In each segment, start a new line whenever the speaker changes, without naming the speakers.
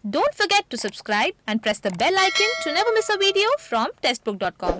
Don't forget to subscribe and press the bell icon to never miss a video from testbook.com.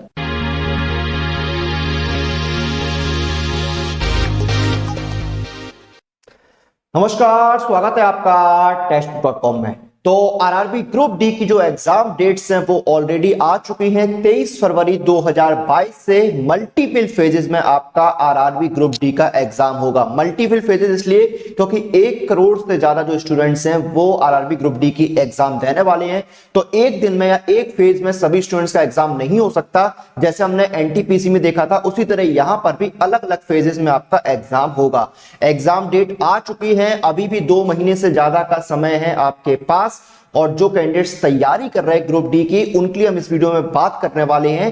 नमस्कार, स्वागत है आपका टेस्ट.com में। तो आरआरबी ग्रुप डी की जो एग्जाम डेट्स हैं वो ऑलरेडी आ चुकी हैं। 23 फरवरी 2022 से मल्टीपल फेजेस में आपका आरआरबी ग्रुप डी का एग्जाम होगा। मल्टीपल फेजेस इसलिए क्योंकि 1 करोड़ से ज्यादा जो स्टूडेंट्स हैं वो आरआरबी ग्रुप डी की एग्जाम देने वाले हैं। तो एक दिन में या एक फेज में सभी स्टूडेंट्स का एग्जाम नहीं हो सकता। जैसे हमने एनटीपीसी में देखा था उसी तरह यहां पर भी अलग अलग फेजेस में आपका एग्जाम होगा। एग्जाम डेट आ चुकी है, अभी भी 2 महीने से ज्यादा का समय है आपके पास। और जो कैंडिडेट्स तैयारी कर रहे हैं ग्रुप डी की, उनके लिए हम इस वीडियो में बात करने वाले हैं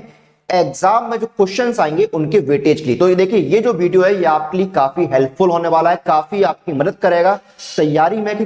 एग्जाम में जो क्वेश्चंस आएंगे उनके वेटेज के लिए। तो ये देखिए, ये जो वीडियो है ये आपके लिए काफी हेल्पफुल होने वाला है, काफी आपकी मदद करेगा तैयारी में कि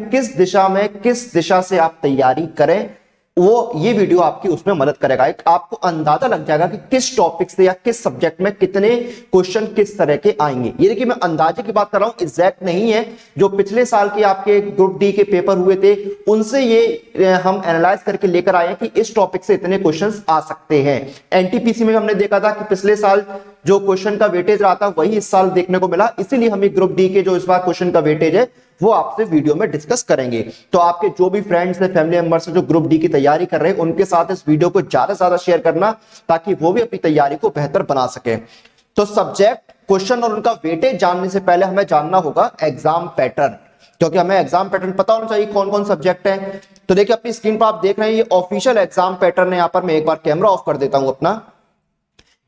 किस दिशा से आप तैयारी करें। वो ये वीडियो आपकी उसमें मदद करेगा। एक आपको अंदाजा लग जाएगा कि किस टॉपिक से या किस सब्जेक्ट में कितने क्वेश्चन किस तरह के आएंगे। ये देखिए, मैं अंदाजे की बात कर रहा हूं, एग्जैक्ट नहीं है। जो पिछले साल के आपके ग्रुप डी के पेपर हुए थे उनसे ये हम एनालाइज करके लेकर आए हैं कि इस टॉपिक से इतने क्वेश्चंस आ सकते हैं। एनटीपीसी में हमने देखा था कि पिछले साल जो क्वेश्चन का वेटेज रहा था वही इस साल देखने को मिला, इसीलिए हम ग्रुप डी के जो इस बार क्वेश्चन का वेटेज है वो आपसे वीडियो में डिस्कस करेंगे। तो आपके जो भी फ्रेंड्स हैं, फैमिली मेंबर्स हैं जो ग्रुप डी की तैयारी कर रहे हैं, उनके साथ इस वीडियो को ज्यादा से ज्यादा शेयर करना ताकि वो भी अपनी तैयारी को बेहतर बना सके। तो सब्जेक्ट, क्वेश्चन और उनका वेटेज जानने से पहले हमें जानना होगा एग्जाम पैटर्न, क्योंकि हमें एग्जाम पैटर्न पता होना चाहिए कौन कौन सब्जेक्ट है। तो देखिए, अपनी स्क्रीन पर आप देख रहे हैं ये ऑफिशियल एग्जाम पैटर्न है। यहां पर मैं एक बार कैमरा ऑफ कर देता हूं अपना।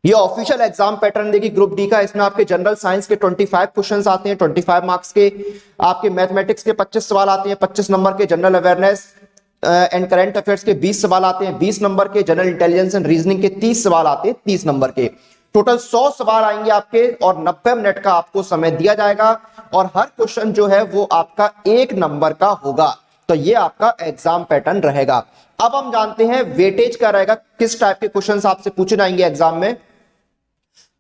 ये ऑफिशियल एग्जाम पैटर्न देखिए ग्रुप डी का। इसमें आपके जनरल साइंस के 25 क्वेश्चंस आते हैं, 25 मार्क्स के। आपके मैथमेटिक्स के 25 सवाल आते हैं, 25 नंबर के। General awareness and current affairs के 20 सवाल आते हैं, 20 नंबर के। जनरल इंटेलिजेंस एंड रीजनिंग के 30 सवाल आते हैं, 30 नंबर के। टोटल 100 सवाल आएंगे आपके और 90 मिनट का आपको समय दिया जाएगा। और हर क्वेश्चन जो है वो आपका 1 नंबर का होगा। तो ये आपका एग्जाम पैटर्न रहेगा। अब हम जानते हैं वेटेज क्या रहेगा, किस टाइप के क्वेश्चंस आपसे पूछे जाएंगे एग्जाम में।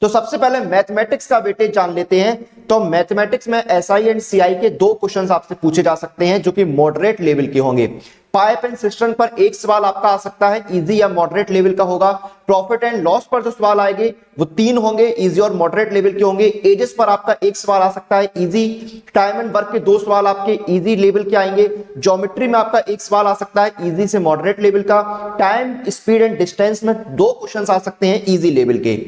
तो सबसे पहले मैथमेटिक्स का वेटेज जान लेते हैं। तो मैथमेटिक्स में एसआई एंड सीआई के 2 क्वेश्चंस आपसे पूछे जा सकते हैं जो कि मॉडरेट लेवल के होंगे। पाइप एंड सिस्टम पर 1 सवाल आपका आ सकता है, इजी या मॉडरेट लेवल का होगा। प्रॉफिट एंड लॉस पर जो सवाल आएंगे वो 3 होंगे, इजी और मॉडरेट लेवल के होंगे। एजेस पर आपका 1 सवाल आ सकता है, इजी। टाइम एंड वर्क के 2 सवाल आपके इजी लेवल के आएंगे। ज्योमेट्री में आपका 1 सवाल आ सकता है, इजी से मॉडरेट लेवल का। टाइम, स्पीड एंड डिस्टेंस में 2 क्वेश्चन आ सकते हैं, इजी लेवल के।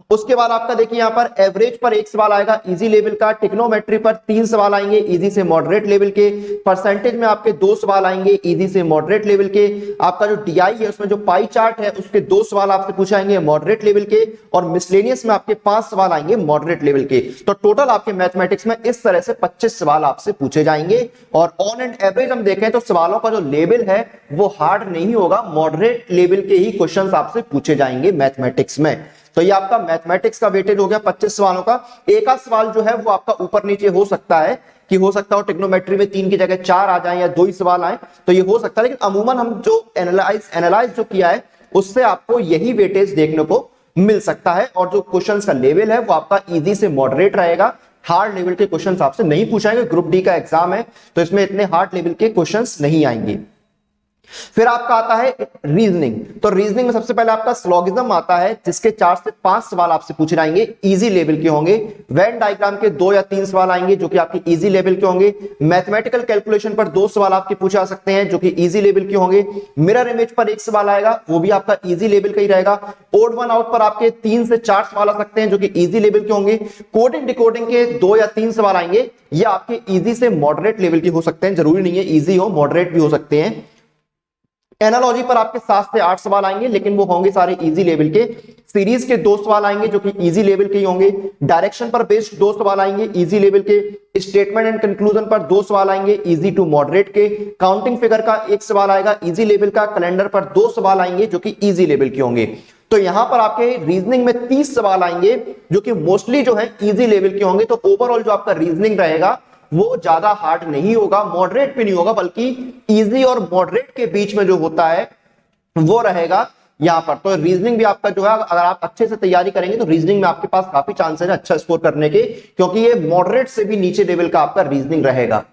उसके बाद आपका देखिए यहां पर एवरेज पर 1 सवाल आएगा, इजी लेवल का। टिग्नोमेट्री पर 3 सवाल आएंगे, इजी से मॉडरेट लेवल के। परसेंटेज में आपके 2 सवाल आएंगे, इजी से मॉडरेट लेवल के। आपका जो डीआई है उसमें जो पाई चार्ट है उसके 2 सवाल आपसे पूछे जाएंगे, मॉडरेट लेवल के। और मिसलेनियस में आपके 5 सवाल आएंगे, मॉडरेट लेवल के। तो टोटल आपके मैथमेटिक्स में इस तरह से 25 सवाल आपसे पूछे जाएंगे। और ऑन एंड एवरेज हम देखें तो सवालों का जो लेवल है वो हार्ड नहीं होगा, मॉडरेट लेवल के ही क्वेश्चन आपसे पूछे जाएंगे मैथमेटिक्स में। तो ये आपका मैथमेटिक्स का वेटेज हो गया 25 सवालों का। एक आध सवाल जो है वो आपका ऊपर नीचे हो सकता है, कि हो सकता हो टिग्नोमेट्री में 3 की जगह 4 आ जाएं या 2 ही सवाल आए, तो ये हो सकता है। लेकिन अमूमन हम जो एनालाइज जो किया है उससे आपको यही वेटेज देखने को मिल सकता है। और जो क्वेश्चन का लेवल है वो आपका इजी से मॉडरेट रहेगा। हार्ड लेवल के क्वेश्चन आपसे नहीं पूछाएंगे। ग्रुप डी का एग्जाम है तो इसमें इतने हार्ड लेवल के क्वेश्चन नहीं आएंगे। फिर आपका आता है रीजनिंग। तो रीजनिंग में सबसे पहले आपका स्लॉगिज्म आता है जिसके 4 से 5 सवाल आपसे पूछे जाएंगे, इजी लेवल के होंगे। वेन डायग्राम के 2 या 3 सवाल आएंगे जो कि आपके इजी लेवल के होंगे। मैथमेटिकल कैलकुलेशन पर 2 सवाल आपके पूछे जा सकते हैं जो कि इजी लेवल के होंगे। मिरर इमेज पर 1 सवाल आएगा, वो भी आपका इजी लेवल का ही रहेगा। ओड वन आउट पर आपके 3 से 4 सवाल आ सकते हैं जो कि इजी लेवल के होंगे। कोडिंग डिकोडिंग के 2 या 3 सवाल आएंगे, ये आपके इजी से मॉडरेट लेवल के हो सकते हैं, जरूरी नहीं है इजी हो, मॉडरेट भी हो सकते हैं। एनालॉजी पर आपके 7 से 8 सवाल आएंगे, लेकिन वो होंगे सारे इजी लेवल के। सीरीज के 2 सवाल आएंगे जो कि इजी लेवल के ही होंगे। डायरेक्शन पर बेस्ड 2 सवाल आएंगे, इजी लेवल के। स्टेटमेंट एंड कंक्लूजन पर 2 सवाल आएंगे, इजी टू मॉडरेट के। काउंटिंग फिगर का 1 सवाल आएगा, इजी लेवल का। कैलेंडर पर 2 सवाल आएंगे जो कि इजी लेवल के होंगे। तो यहां पर आपके रीजनिंग में 30 सवाल आएंगे जो कि मोस्टली जो है इजी लेवल के होंगे। तो ओवरऑल जो आपका रीजनिंग रहेगा वो ज्यादा हार्ड नहीं होगा, मॉडरेट भी नहीं होगा, बल्कि इजी और मॉडरेट के बीच में जो होता है वो रहेगा यहां पर। तो रीजनिंग भी आपका जो है अगर आप अच्छे से तैयारी करेंगे तो रीजनिंग में आपके पास काफी चांसेस है अच्छा स्कोर करने के, क्योंकि ये मॉडरेट से भी नीचे लेवल का आपका रीजनिंग रहेगा।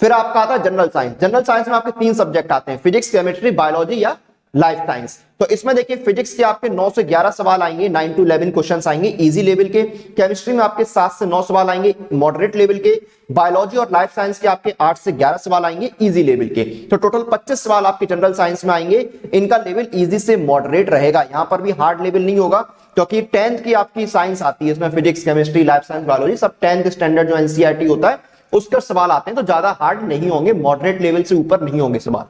फिर आपका आता है जनरल साइंस। जनरल साइंस में आपके 3 सब्जेक्ट आते हैं, फिजिक्स, केमिस्ट्री, बायोलॉजी या लाइफ साइंस। तो इसमें देखिए फिजिक्स के आपके 9 से 11 सवाल आएंगे, 9 to 11 क्वेश्चंस आएंगे इजी लेवल के। केमिस्ट्री में आपके 7 से 9 सवाल आएंगे मॉडरेट लेवल के। बायोलॉजी और लाइफ साइंस के आपके 8 से 11 सवाल आएंगे इजी लेवल के। तो टोटल 25 सवाल आपके जनरल साइंस में आएंगे। इनका लेवल इजी से मॉडरेट रहेगा, यहां पर भी हार्ड लेवल नहीं होगा, क्योंकि 10th की आपकी साइंस आती है, इसमें physics, chemistry, life science, biology सब 10th स्टैंडर्ड जो एनसीईआरटी होता है उसके सवाल आते हैं, तो ज्यादा हार्ड नहीं होंगे, मॉडरेट लेवल से ऊपर नहीं होंगे सवाल।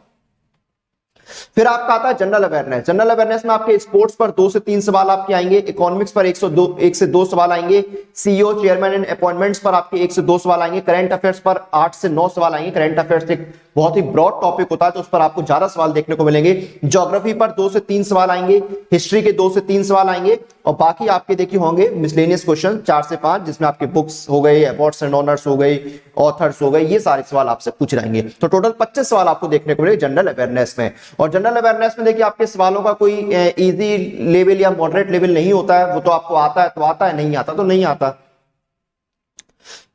फिर आपका आता है जनरल अवेयरनेस। जनरल अवेयरनेस में आपके स्पोर्ट्स पर 2 से 3 सवाल आपके आएंगे, इकोनॉमिक्स पर 1 से 2 सवाल आएंगे, सीईओ, चेयरमैन एंड अपॉइंटमेंट्स पर आपके 1 से 2 सवाल आएंगे, करंट अफेयर्स पर 8 से 9 सवाल आएंगे। करंट अफेयर्स एक बहुत ही ब्रॉड टॉपिक होता है, तो उस पर आपको ज्यादा सवाल देखने को मिलेंगे। ज्योग्राफी पर 2 से 3 सवाल आएंगे, हिस्ट्री के 2 से 3 सवाल आएंगे, और बाकी आपके देखिए होंगे मिसलेनियस क्वेश्चन 4 से 5, जिसमें आपके बुक्स हो गए, अवार्ड्स एंड ऑनर्स हो गए, ऑथर्स हो गए, ये सारे सवाल आपसे पूछ रहेंगे। तो टोटल 25 सवाल आपको देखने को मिलेंगे जनरल अवेयरनेस में। और जनरल अवेयरनेस में देखिए आपके सवालों का कोई इजी लेवल या मॉडरेट लेवल नहीं होता है, वो तो आपको आता है तो आता है, नहीं आता तो नहीं आता।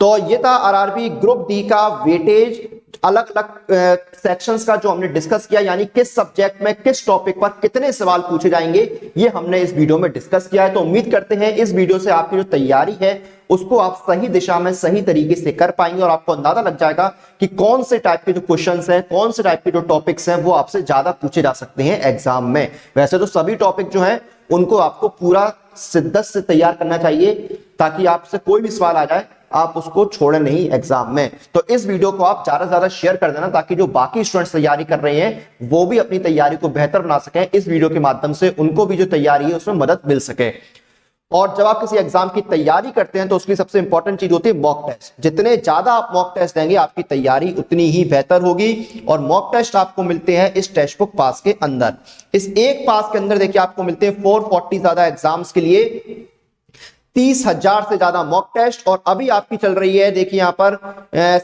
तो ये था आरआरबी ग्रुप डी का वेटेज, अलग अलग सेक्शंस का जो हमने डिस्कस किया, यानी किस सब्जेक्ट में किस टॉपिक पर कितने सवाल पूछे जाएंगे, ये हमने इस वीडियो में डिस्कस किया है। तो उम्मीद करते हैं इस वीडियो से आपकी जो तैयारी है उसको आप सही दिशा में सही तरीके से कर पाएंगे, और आपको अंदाजा लग जाएगा कि कौन से टाइप के जो क्वेश्चंस हैं, कौन से टाइप के जो टॉपिक्स हैं वो आपसे ज्यादा पूछे जा सकते हैं एग्जाम में। वैसे तो सभी टॉपिक जो हैं उनको आपको पूरा शिद्दत से तैयार करना चाहिए, ताकि आपसे कोई भी सवाल आ जाए आप उसको छोड़े नहीं एग्जाम में। तो इस वीडियो को आप ज्यादा से ज्यादा शेयर कर देना, ताकि जो बाकी स्टूडेंट्स तैयारी कर रहे हैं वो भी अपनी तैयारी को बेहतर बना सकें। इस वीडियो के माध्यम से उनको भी जो तैयारी है उसमें मदद मिल सके। और जब आप किसी एग्जाम की तैयारी करते हैं तो उसकी सबसे इंपॉर्टेंट चीज होती है मॉक टेस्ट। जितने ज्यादा आप मॉक टेस्ट देंगे आपकी तैयारी उतनी ही बेहतर होगी। और मॉक टेस्ट आपको मिलते हैं इस टेक्स्ट बुक पास के अंदर। इस एक पास के अंदर देखिए आपको मिलते हैं 440 ज्यादा एग्जाम्स के लिए 30,000 से ज्यादा मॉक टेस्ट। और अभी आपकी चल रही है देखिए यहां पर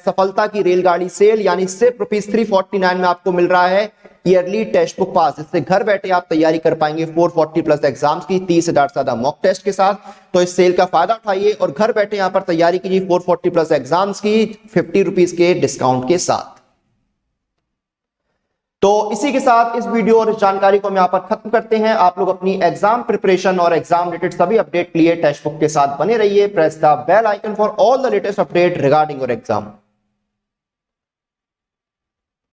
सफलता की रेलगाड़ी सेल, यानी सिर्फ ₹349 में आपको मिल रहा है ईयरली टेक्स्ट बुक पास। इससे घर बैठे आप तैयारी कर पाएंगे 440 प्लस एग्जाम्स की 30,000 से ज्यादा मॉक टेस्ट के साथ। तो इस सेल का फायदा उठाइए और घर बैठे यहां पर तैयारी कीजिए 440 प्लस एग्जाम्स की ₹50 के डिस्काउंट के साथ। तो इसी के साथ इस वीडियो और इस जानकारी को हम यहां पर खत्म करते हैं। आप लोग अपनी एग्जाम प्रिपरेशन और एग्जाम रिलेटेड सभी अपडेट के लिए टेक्स्ट बुक के साथ बने रहिए। Press the bell icon for all the latest update regarding your exam.